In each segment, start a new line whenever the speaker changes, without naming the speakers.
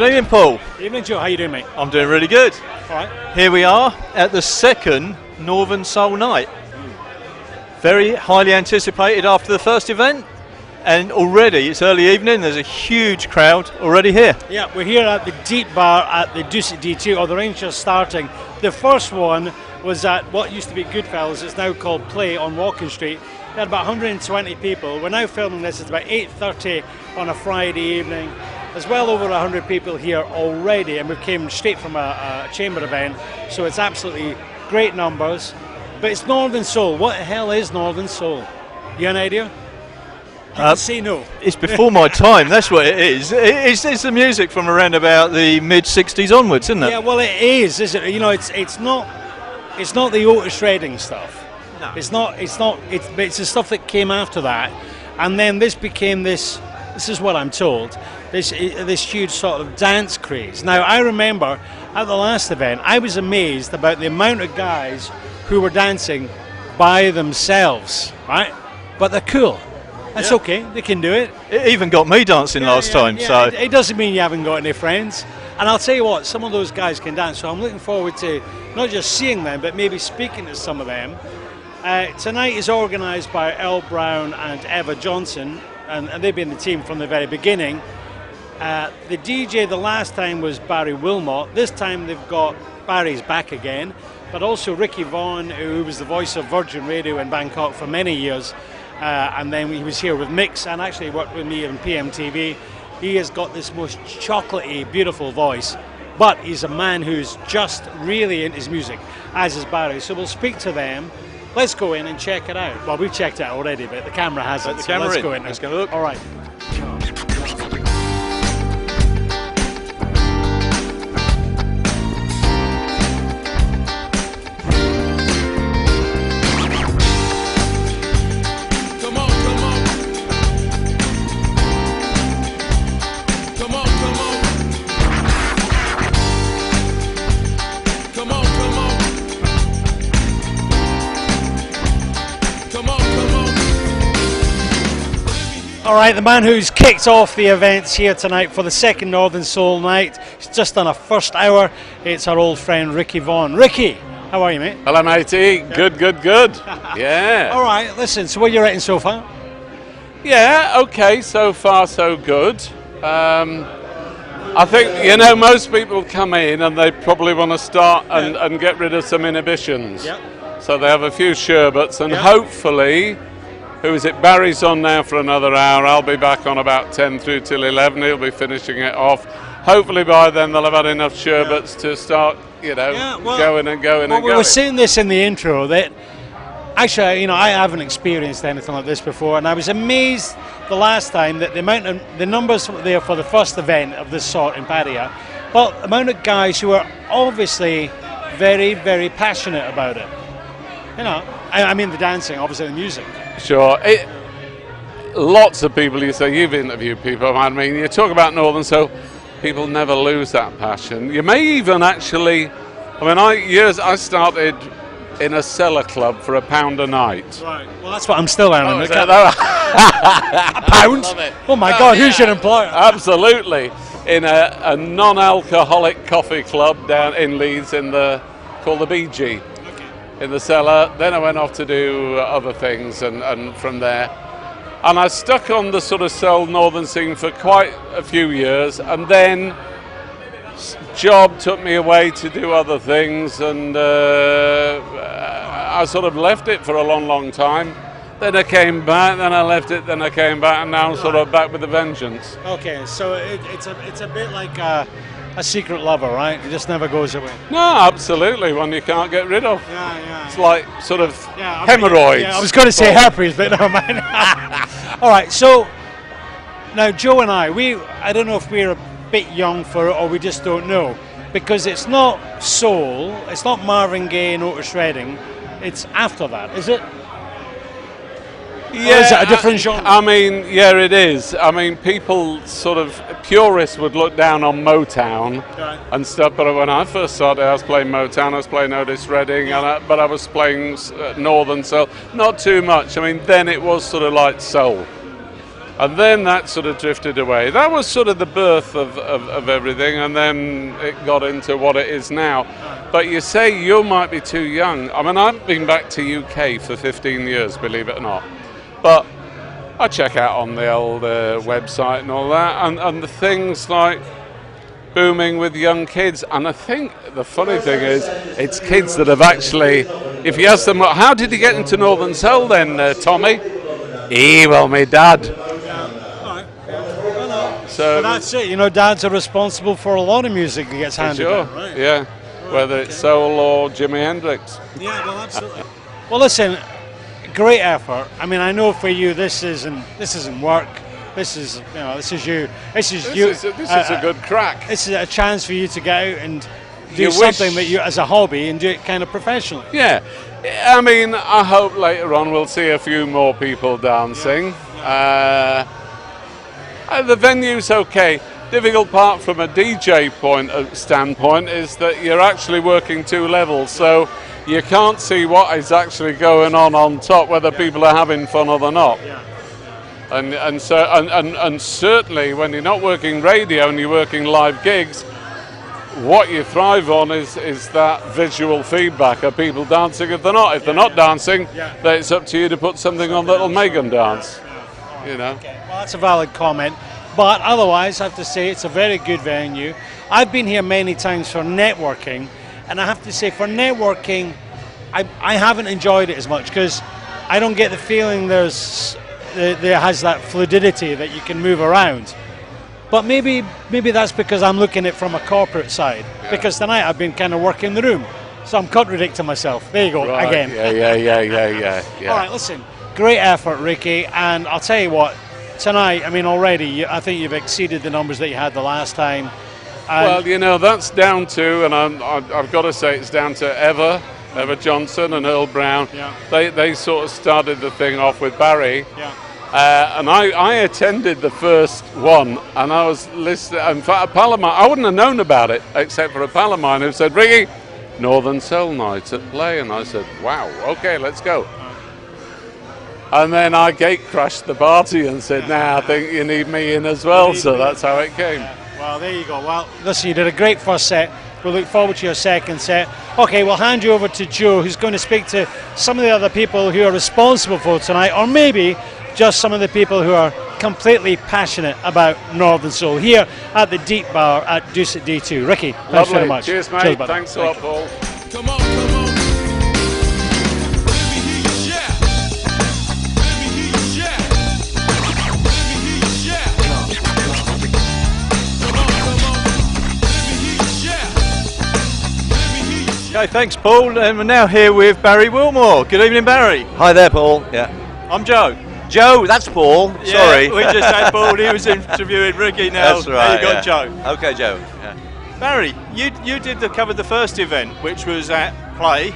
Good evening, Paul.
Evening, Joe. How you doing, mate?
I'm doing really good.
All right.
Here we are at the second Northern Soul Night. Very highly anticipated after the first event, and already it's early evening. There's a huge crowd already here.
Yeah, we're here at the Deep Bar at the Deuce at D2, or the range just starting. The first one was at what used to be Goodfellas. It's now called Play on Walking Street. We had about 120 people. We're now filming this at about 8:30 on a Friday evening. There's well over 100 people here already, and we came straight from a chamber event, so it's absolutely great numbers. But it's Northern Soul. What the hell is Northern Soul? You have an idea? You can say no.
It's before my time, that's what it is. It's the music from around about the mid-60s onwards, isn't it?
Yeah, well it is, isn't it? You know, it's not the Otis Redding stuff.
No.
It's the stuff that came after that, and then this became this is what I'm told, this huge sort of dance craze. Now, I remember at the last event, I was amazed about the amount of guys who were dancing by themselves, right? But they're cool. That's okay, they can do it.
It even got me dancing last time.
Yeah.
So
It doesn't mean you haven't got any friends. And I'll tell you what, some of those guys can dance, so I'm looking forward to not just seeing them, but maybe speaking to some of them. Tonight is organised by Earl Brown and Eva Johnson, and they've been the team from the very beginning. The DJ the last time was Barry Wilmot. This time they've got Barry's back again, but also Ricky Vaughan, who was the voice of Virgin Radio in Bangkok for many years, and then he was here with Mix and actually worked with me on PMTV. He has got this most chocolatey, beautiful voice, but he's a man who's just really into his music, as is Barry. So we'll speak to them. Let's go in and check it out. Well, we've checked it out already, but the camera hasn't.
The camera
let's
in.
go in.
Let's go look.
All right. All right, the man who's kicked off the events here tonight for the second Northern Soul Night. He's just done a first hour. It's our old friend Ricky Vaughan. Ricky, how are you, mate?
Hello, matey. Good. Yeah.
All right, listen, so what are you rating so far?
Yeah, okay, so far so good. I think, most people come in and they probably want to start and get rid of some inhibitions.
Yep.
So they have a few sherbets and hopefully, who is it? Barry's on now for another hour. I'll be back on about 10 through till 11. He'll be finishing it off. Hopefully by then they'll have had enough sherbets to start, going and going.
We were saying this in the intro that actually, I haven't experienced anything like this before, and I was amazed the last time that the numbers there for the first event of this sort in Pattaya, but the amount of guys who are obviously very, very passionate about it. I mean the dancing, obviously the music.
Sure. Lots of people, you say, you've interviewed people, I mean, you talk about Northern Soul, people never lose that passion. You may even actually, I started in a cellar club for £1 a night.
Right, well that's what I'm still earning.
£1?
Love it. Oh my God, who's your employer?
Absolutely. In a non-alcoholic coffee club down in Leeds called the BG. In the cellar. Then I went off to do other things and from there. And I stuck on the sort of soul northern scene for quite a few years, and then job took me away to do other things, and I sort of left it for a long time. Then I came back, then I left it, then I came back, and now I'm sort of back with a vengeance.
Okay, so it's a bit like a secret lover, right? It just never goes away.
No, absolutely, one you can't get rid of.
Yeah.
It's like sort of hemorrhoids.
Yeah, I was going to say herpes, but never mind. All right, so now Joe and I don't know if we're a bit young for it or we just don't know, because it's not soul, it's not Marvin Gaye and Otis Redding, it's after that, is it?
Yeah,
or is it a different genre?
I mean, yeah, it is. I mean, people sort of, purists would look down on Motown and stuff, but when I first started, I was playing Motown, I was playing Otis Redding, but I was playing Northern Soul, not too much. I mean, then it was sort of like soul. And then that sort of drifted away. That was sort of the birth of everything, and then it got into what it is now. But you say you might be too young. I mean, I've been back to UK for 15 years, believe it or not. But I check out on the old website and all that, and the things like booming with young kids. And I think the funny thing is, it's kids that have actually, if you ask them, well, how did you get into Northern Soul then, Tommy? Well, my dad. So
but that's it, you know, dads are responsible for a lot of music that gets handed
sure,
down, right?
yeah. Whether it's soul or Jimi Hendrix.
Yeah, well, absolutely. Well, listen, great effort. I mean, I know for you, this isn't work. This is, you know, this is you. This is
a good crack.
This is a chance for you to get out and do something that you, as a hobby, and do it kind of professionally.
Yeah, I mean, I hope later on we'll see a few more people dancing. The venue's okay. Difficult part from a DJ standpoint is that you're actually working two levels, so you can't see what is actually going on top, whether people are having fun or they're not. And certainly when you're not working radio and you're working live gigs, what you thrive on is that visual feedback. Are people dancing? If they're not dancing, then it's up to you to put something on that'll make them dance. You know.
Okay. Well, that's a valid comment. But otherwise, I have to say it's a very good venue. I've been here many times for networking, and I have to say for networking, I haven't enjoyed it as much because I don't get the feeling there has that fluidity that you can move around. But maybe that's because I'm looking at it from a corporate side. Yeah. Because tonight I've been kind of working the room, so I'm contradicting myself. There you go,
right.
Again.
Yeah.
All right, listen, great effort, Ricky, and I'll tell you what. Tonight, I mean, already, I think you've exceeded the numbers that you had the last time.
Well, you know, that's down to, and I've got to say, it's down to Eva Johnson and Earl Brown. Yeah. They sort of started the thing off with Barry. Yeah. And I attended the first one, and I was listening. In fact, a pal of mine, I wouldn't have known about it except for a pal of mine who said, Ricky, Northern Soul Night at play. And I said, wow, okay, let's go. And then I gate crashed the party and said, I think you need me in as well. So that's how it came.
Yeah. Well, there you go. Well, listen, you did a great first set. We'll look forward to your second set. Okay, we'll hand you over to Joe, who's going to speak to some of the other people who are responsible for tonight, or maybe just some of the people who are completely passionate about Northern Soul here at the Deep Bar at Deuce at D2. Ricky, thanks very much.
Cheers, mate. Cheers, thanks a lot, Paul.
Come on.
Okay, thanks, Paul. And we're now here with Barry Wilmore. Good evening, Barry.
Hi there, Paul. Yeah.
I'm Joe.
Joe, that's Paul.
Yeah,
sorry.
We just had Paul. He was interviewing Ricky now.
That's right.
Now you got
yeah.
Joe.
Okay, Joe. Yeah.
Barry, you covered the first event, which was at Play.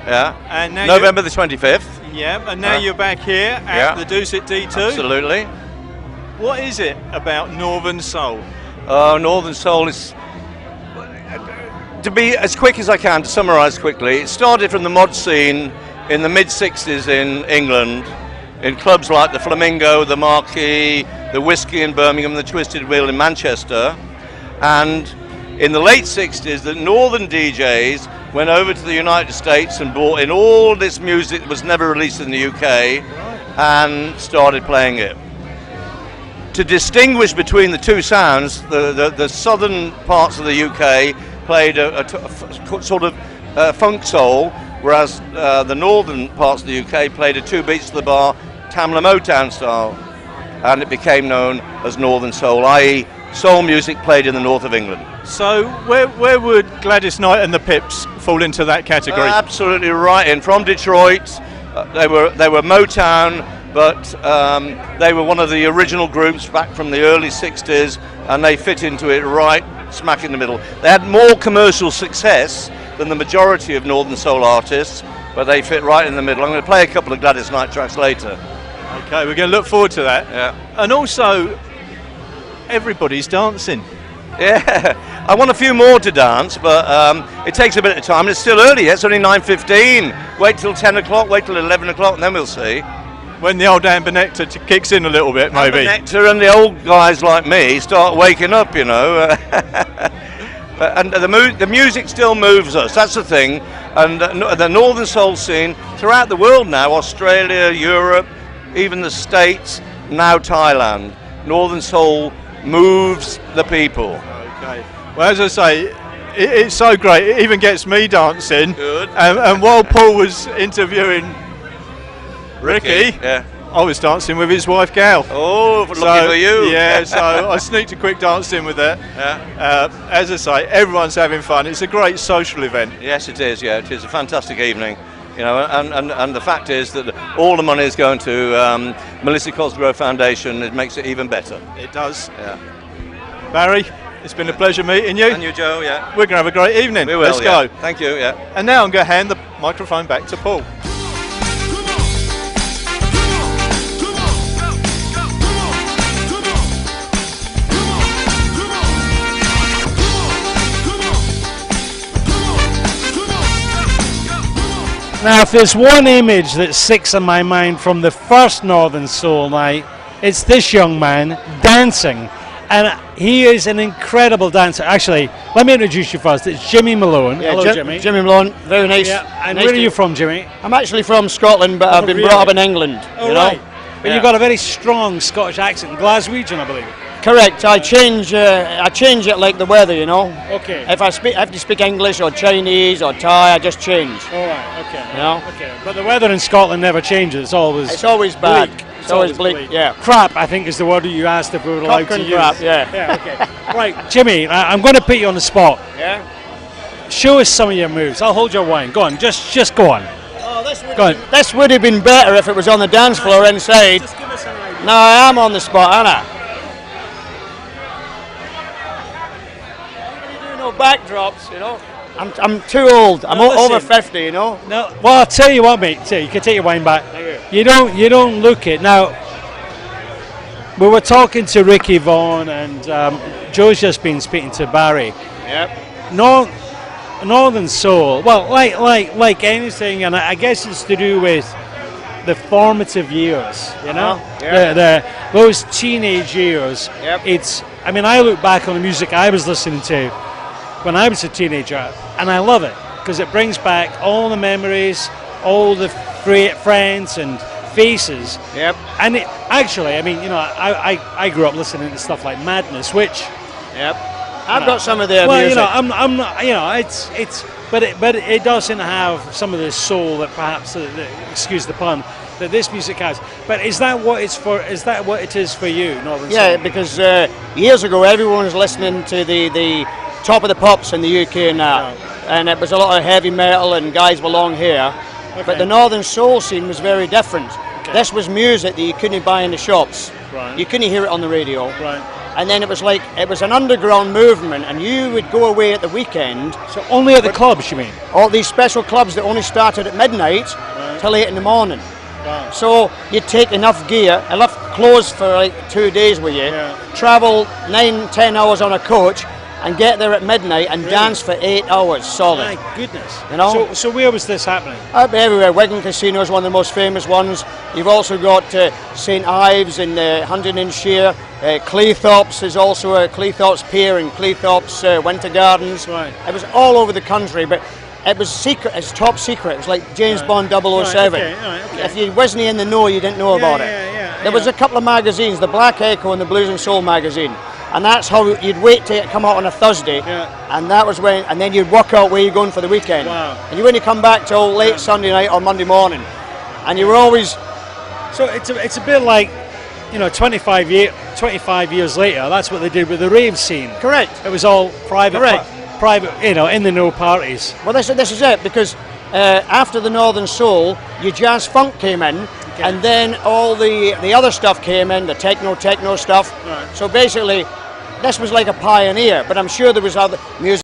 Yeah.
And now
November the 25th.
Yeah, and now you're back here at the Deuce at D2.
Absolutely.
What is it about Northern Soul?
Northern Soul is, to be as quick as I can, to summarise quickly, it started from the mod scene in the mid-60s in England, in clubs like the Flamingo, the Marquee, the Whiskey in Birmingham, the Twisted Wheel in Manchester. And in the late 60s, the northern DJs went over to the United States and brought in all this music that was never released in the UK and started playing it. To distinguish between the two sounds, the southern parts of the UK played a sort of funk soul, whereas the northern parts of the UK played a two beats to the bar, Tamla Motown style, and it became known as Northern Soul, i.e. soul music played in the north of England.
So where would Gladys Knight and the Pips fall into that category?
Absolutely right in. From Detroit, they were Motown, but they were one of the original groups back from the early 60s, and they fit into it right smack in the middle. They had more commercial success than the majority of Northern Soul artists, but they fit right in the middle. I'm going to play a couple of Gladys Knight tracks later.
Okay, we're going to look forward to that.
Yeah.
And also, everybody's dancing.
Yeah, I want a few more to dance, but it takes a bit of time. It's still early, it's only 9:15. Wait till 10 o'clock, wait till 11 o'clock, and then we'll see.
when the old amber nectar kicks in a little bit, maybe.
Amber nectar, and the old guys like me start waking up, you know. And the music still moves us, that's the thing. And the Northern Soul scene throughout the world now, Australia, Europe, even the States, now Thailand. Northern Soul moves the people.
Okay. Well, as I say, it's so great. It even gets me dancing.
Good.
And while Paul was interviewing Ricky,
yeah.
I was dancing with his wife Gal.
Oh, lucky for you.
Yeah, so I sneaked a quick dance in with her.
Yeah.
As I say, everyone's having fun. It's a great social event.
Yes, it is. Yeah, it is a fantastic evening. You know, and the fact is that all the money is going to Melissa Cosgrove Foundation. It makes it even better.
It does.
Yeah.
Barry, it's been a pleasure meeting you.
And you, Joe. Yeah.
We're going to have a great evening.
We will.
Let's
yeah.
go.
Thank you. Yeah.
And now I'm going to hand the microphone back to Paul.
Now, if there's one image that sticks in my mind from the first Northern Soul night, it's this young man dancing. And he is an incredible dancer. Actually, let me introduce you first. It's Jimmy Malone.
Yeah,
hello, Jimmy.
Jimmy Malone, very nice.
Yeah, and
nice
where are you from, Jimmy?
I'm actually from Scotland, but I've been
really?
brought up in England.
Oh,
you know?
right. But
Yeah.
you've got a very strong Scottish accent, Glaswegian, I believe.
Correct. I change it like the weather, you know.
Okay.
If I have to speak English or Chinese or Thai, I just change.
All right. Okay.
You know?
Okay. But the weather in Scotland never changes. It's always
bad.
bleak.
It's always bleak. Yeah.
Crap, I think is the word that you asked if we were allowed to use.
Crap. Yeah.
Yeah. Okay. Right, Jimmy. I'm going to put you on the spot.
Yeah.
Show us some of your moves. I'll hold your wine. Go on. Just go on.
Oh,
Go on.
this would have been better if it was on the dance floor inside.
Just give us an idea.
No, I am on the spot, aren't I? No backdrops, you know. I'm too old. I'm
No,
over
listen.
50, you know.
No. Well, I'll tell you what, mate. You can take your wine back.
Thank
You don't look it now. We were talking to Ricky Vaughan, and Joe's just been speaking to Barry.
Yep.
Northern Soul. Well, like anything, and I guess it's to do with the formative years. You know,
Yeah.
those teenage years.
Yep.
It's. I mean, I look back on the music I was listening to when I was a teenager, and I love it because it brings back all the memories, all the friends and faces.
Yep.
And it, actually, I mean, you know, I grew up listening to stuff like Madness, which.
Yep. I've got some of their
Well,
music.
you know, I'm not, you know, it's, but it doesn't have some of the soul that perhaps, excuse the pun, that this music has. But is that what it's for? Is that what it is for you, Northern
Yeah,
Soul?
because years ago everyone was listening to the top of the pops in the UK and that, and it was a lot of heavy metal and guys with long hair.
Okay.
But the Northern Soul scene was very different.
Okay.
This was music that you couldn't buy in the shops.
Right.
You couldn't hear it on the radio.
Right.
And then it was an underground movement, and you would go away at the weekend.
So only at the clubs, you mean?
All these special clubs that only started at midnight till 8 in the morning.
Wow.
So you'd take enough gear, enough clothes for like 2 days with you,
Yeah.
travel 9-10 hours on a coach, and get there at midnight and dance for 8 hours solid.
My goodness.
You know?
So where was this happening?
Up everywhere. Wigan Casino is one of the most famous ones. You've also got St Ives in Huntingdonshire. Cleethorpes is also a Cleethorpes Pier and Cleethorpes Winter Gardens.
Right.
It was all over the country, but it was secret. It's top secret. It was like James Bond 007.
Right, okay.
If you wasn't in the know, you didn't know about it. There was a couple of magazines, the Black Echo and the Blues and Soul magazine. And that's how you'd wait till it come out on a Thursday, and that was when, and then you'd work out where you're going for the weekend.
Wow.
And you wouldn't come back till late Sunday night or Monday morning, and you were always.
So it's a bit like, you know, 25 years later. That's what they did with the rave scene.
Correct.
It was all private,
Correct.
private, you know, in the know parties.
Well, this is it, because after the Northern Soul, your jazz funk came in, and then all the other stuff came in, the techno stuff.
Right.
So basically, this was like a pioneer, but I'm sure there was other music